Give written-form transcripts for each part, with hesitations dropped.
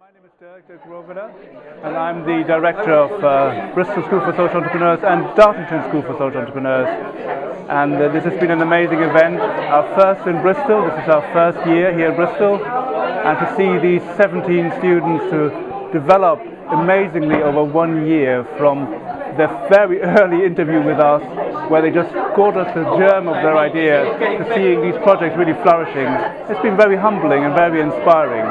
My name is Dirk Roveda, and I'm the director of Bristol School for Social Entrepreneurs and Dartington School for Social Entrepreneurs. And this has been an amazing event, our first in Bristol. This is our first year here in Bristol, and to see these 17 students to develop amazingly over 1 year from their very early interview with us, where they just got us the germ of their idea, to seeing these projects really flourishing. It's been very humbling and very inspiring.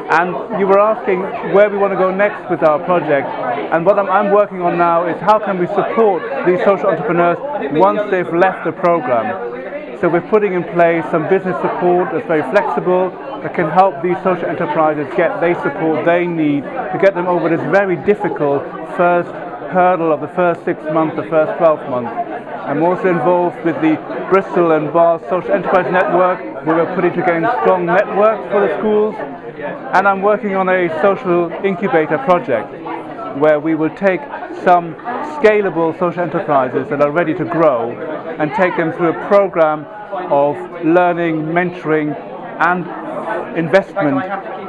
And you were asking where we want to go next with our project, and what I'm working on now is how can we support these social entrepreneurs once they've left the program. So we're putting in place some business support that's very flexible, that can help these social enterprises get the support they need to get them over this very difficult first hurdle of the first 6 months, the first 12 months. I'm also involved with the Bristol and Bath Social Enterprise Network, where we're putting together strong networks for the schools. And I'm working on a social incubator project where we will take some scalable social enterprises that are ready to grow and take them through a program of learning, mentoring and investment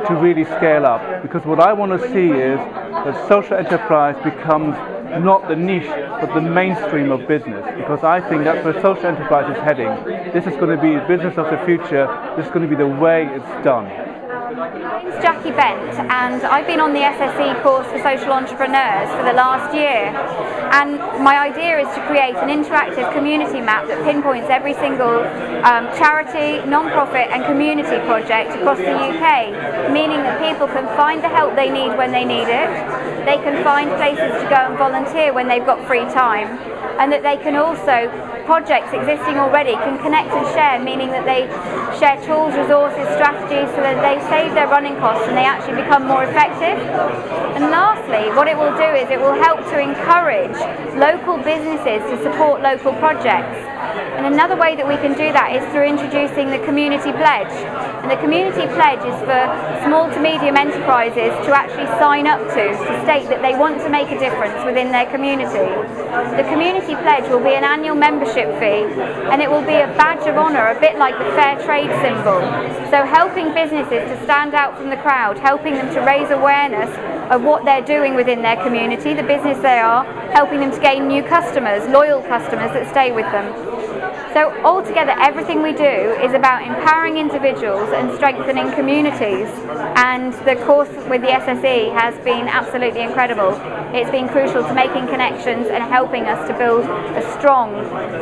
to really scale up. Because what I want to see is that social enterprise becomes not the niche but the mainstream of business, because I think that's where social enterprise is heading. This is going to be the business of the future. This is going to be the way it's done. My name's Jackie Bent, and I've been on the SSE course for social entrepreneurs for the last year, and my idea is to create an interactive community map that pinpoints every single charity, non-profit and community project across the UK, meaning that people can find the help they need when they need it, they can find places to go and volunteer when they've got free time, and that they can also, projects existing already can connect and share, meaning that they share tools, resources, strategies, so that they save their running costs and they actually become more effective. And lastly, what it will do is it will help to encourage local businesses to support local projects. And another way that we can do that is through introducing the Community Pledge. And the Community Pledge is for small to medium enterprises to actually sign up to state that they want to make a difference within their community. The Community Pledge will be an annual membership fee, and it will be a badge of honour, a bit like the fair trade symbol. So helping businesses to stand out from the crowd, helping them to raise awareness of what they're doing within their community, the business they are, helping them to gain new customers, loyal customers that stay with them. So altogether, everything we do is about empowering individuals and strengthening communities, and the course with the SSE has been absolutely incredible. It's been crucial to making connections and helping us to build a strong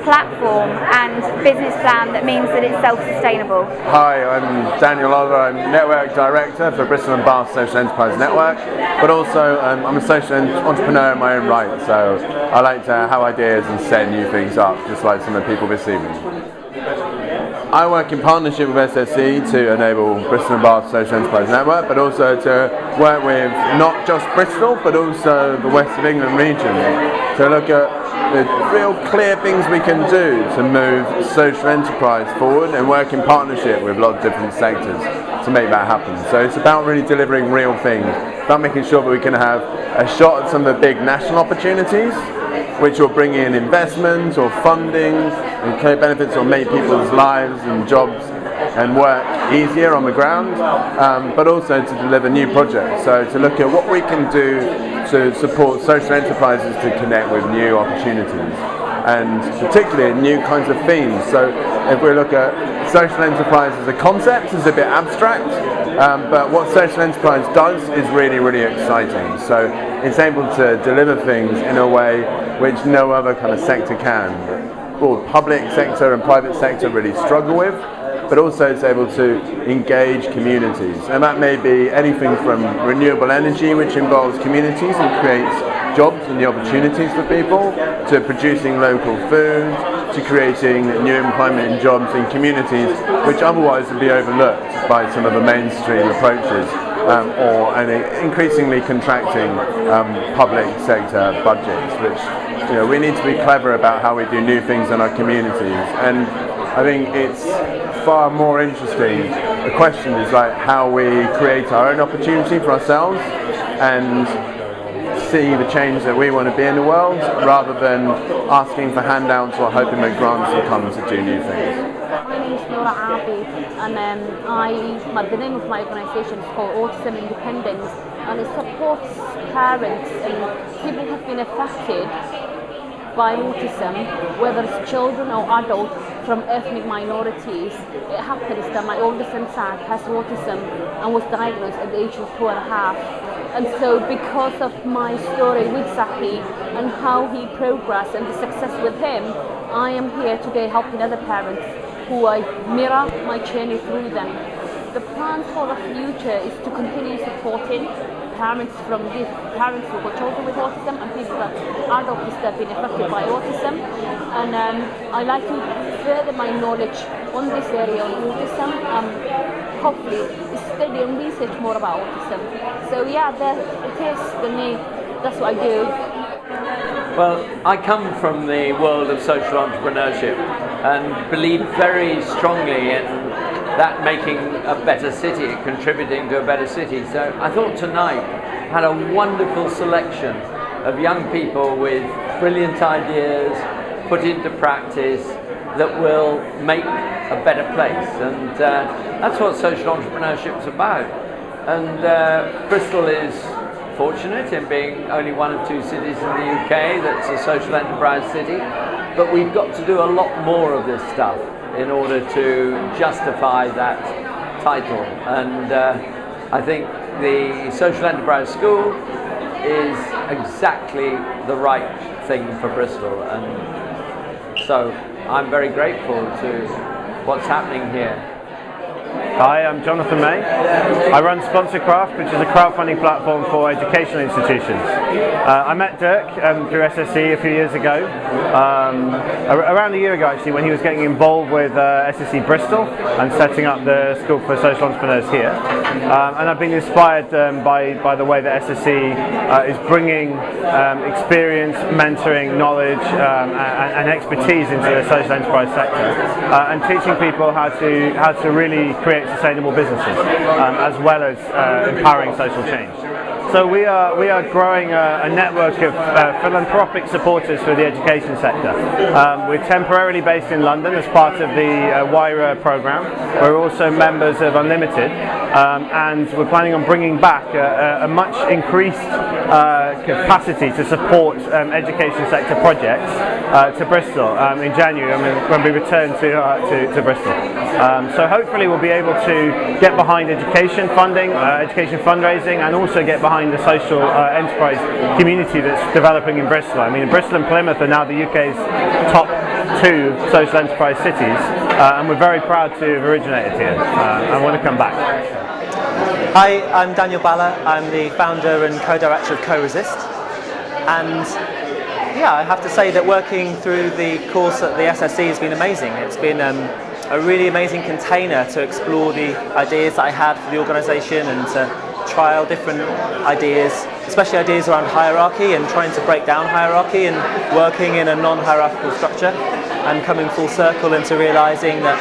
platform and business plan that means that it's self-sustainable. Hi, I'm Daniel Oliver. I'm Network Director for Bristol and Bath Social Enterprise Network, but also I'm a social entrepreneur in my own right, so I like to have ideas and set new things up, just like some of the people this evening. I work in partnership with SSE to enable Bristol and Bath Social Enterprise Network, but also to work with not just Bristol, but also the West of England region, to look at the real clear things we can do to move social enterprise forward and work in partnership with a lot of different sectors to make that happen. So it's about really delivering real things, about making sure that we can have a shot at some of the big national opportunities, which will bring in investment or funding and create benefits or make people's lives and jobs and work easier on the ground, but also to deliver new projects. So to look at what we can do to support social enterprises to connect with new opportunities, and particularly new kinds of themes. So if we look at social enterprise as a concept, it's a bit abstract, but what social enterprise does is really, really exciting. So it's able to deliver things in a way which no other kind of sector can. Both public sector and private sector really struggle with, but also it's able to engage communities. And that may be anything from renewable energy, which involves communities and creates jobs and the opportunities for people, to producing local food, to creating new employment and jobs in communities which otherwise would be overlooked by some of the mainstream approaches, or an increasingly contracting public sector budgets, which we need to be clever about how we do new things in our communities. And I think it's far more interesting. The question is like how we create our own opportunity for ourselves and see the change that we want to be in the world, rather than asking for handouts or hoping that grants will come to do new things. name is Nora Abid, and the name of my organisation is called Autism Independence, and it supports parents and people who have been affected by autism, whether it's children or adults from ethnic minorities. It happens that my oldest son Zach has autism and was diagnosed at the age of 2.5. And so because of my story with Zaki and how he progressed and the success with him, I am here today helping other parents who I mirror my journey through them. The plan for the future is to continue supporting parents who've got children with autism and people that adults that have been affected by autism. And I like to further my knowledge on this area on autism. Hopefully study and research more about autism. So yeah, there it is, the need. That's what I do. Well, I come from the world of social entrepreneurship and believe very strongly in that making a better city, contributing to a better city. So I thought tonight had a wonderful selection of young people with brilliant ideas put into practice that will make a better place. And that's what social entrepreneurship is about. And Bristol is fortunate in being only one of 2 cities in the UK that's a social enterprise city. But we've got to do a lot more of this stuff in order to justify that title. And I think the Social Enterprise School is exactly the right thing for Bristol. And so I'm very grateful to what's happening here. Hi, I'm Jonathan May. I run SponsorCraft, which is a crowdfunding platform for educational institutions. I met Dirk through SSE a few years ago, around a year ago actually, when he was getting involved with SSE Bristol and setting up the School for Social Entrepreneurs here. And I've been inspired by the way that SSE is bringing experience, mentoring, knowledge and expertise into the social enterprise sector and teaching people how to really create sustainable businesses, as well as empowering social change. So we are growing a network of philanthropic supporters for the education sector. We're temporarily based in London as part of the WIRA program. We're also members of Unlimited, and we're planning on bringing back a much increased capacity to support education sector projects to Bristol in January when we return to Bristol. So hopefully we'll be able to get behind education funding, education fundraising, and also get behind the social enterprise community that's developing in Bristol. I mean, Bristol and Plymouth are now the UK's top 2 social enterprise cities, and we're very proud to have originated here. I want to come back. Hi, I'm Daniel Balla. I'm the founder and co-director of Co-Resist. And yeah, I have to say that working through the course at the SSE has been amazing. It's been a really amazing container to explore the ideas that I had for the organisation and to trial different ideas, especially ideas around hierarchy and trying to break down hierarchy and working in a non-hierarchical structure, and coming full circle into realising that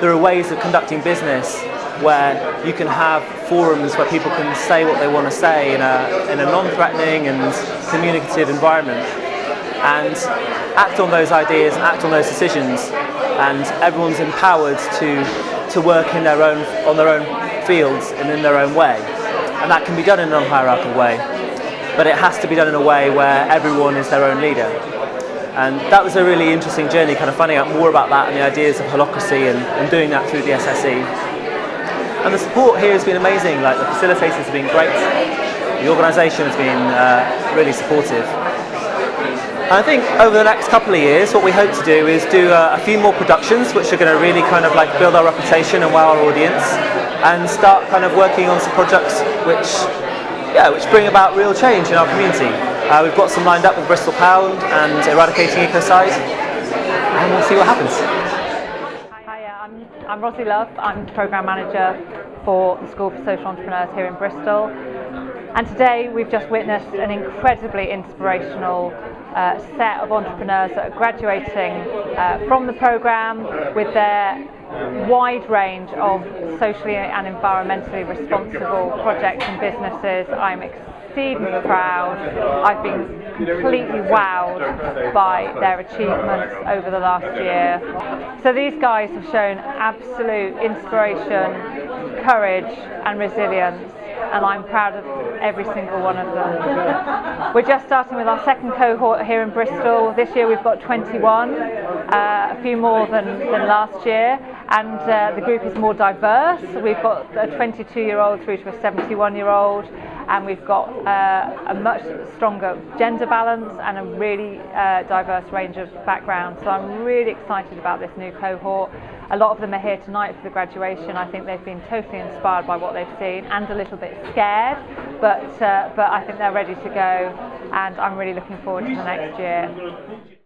there are ways of conducting business where you can have forums where people can say what they want to say in a non-threatening and communicative environment, and act on those ideas and act on those decisions, and everyone's empowered to work on their own fields and in their own way. And that can be done in a non-hierarchical way, but it has to be done in a way where everyone is their own leader. And that was a really interesting journey, kind of finding out more about that and the ideas of holacracy and doing that through the SSE. And the support here has been amazing. Like, the facilitators have been great, the organisation has been really supportive. And I think over the next couple of years what we hope to do is do a few more productions which are going to really kind of like build our reputation and wow our audience, and start kind of working on some projects which bring about real change in our community. We've got some lined up with Bristol Pound and Eradicating Ecocide, and we'll see what happens. Hi, I'm Rosie Love. I'm Programme Manager for the School for Social Entrepreneurs here in Bristol. And today we've just witnessed an incredibly inspirational set of entrepreneurs that are graduating from the programme with their wide range of socially and environmentally responsible projects and businesses. I'm exceedingly proud. I've been completely wowed by their achievements over the last year. So these guys have shown absolute inspiration, courage and resilience, and I'm proud of every single one of them. We're just starting with our second cohort here in Bristol. This year we've got 21, a few more than last year, and the group is more diverse. We've got a 22-year-old through to a 71-year-old, and we've got a much stronger gender balance and a really diverse range of backgrounds. So I'm really excited about this new cohort. A lot of them are here tonight for the graduation. I think they've been totally inspired by what they've seen and a little bit scared, but I think they're ready to go, and I'm really looking forward to the next year.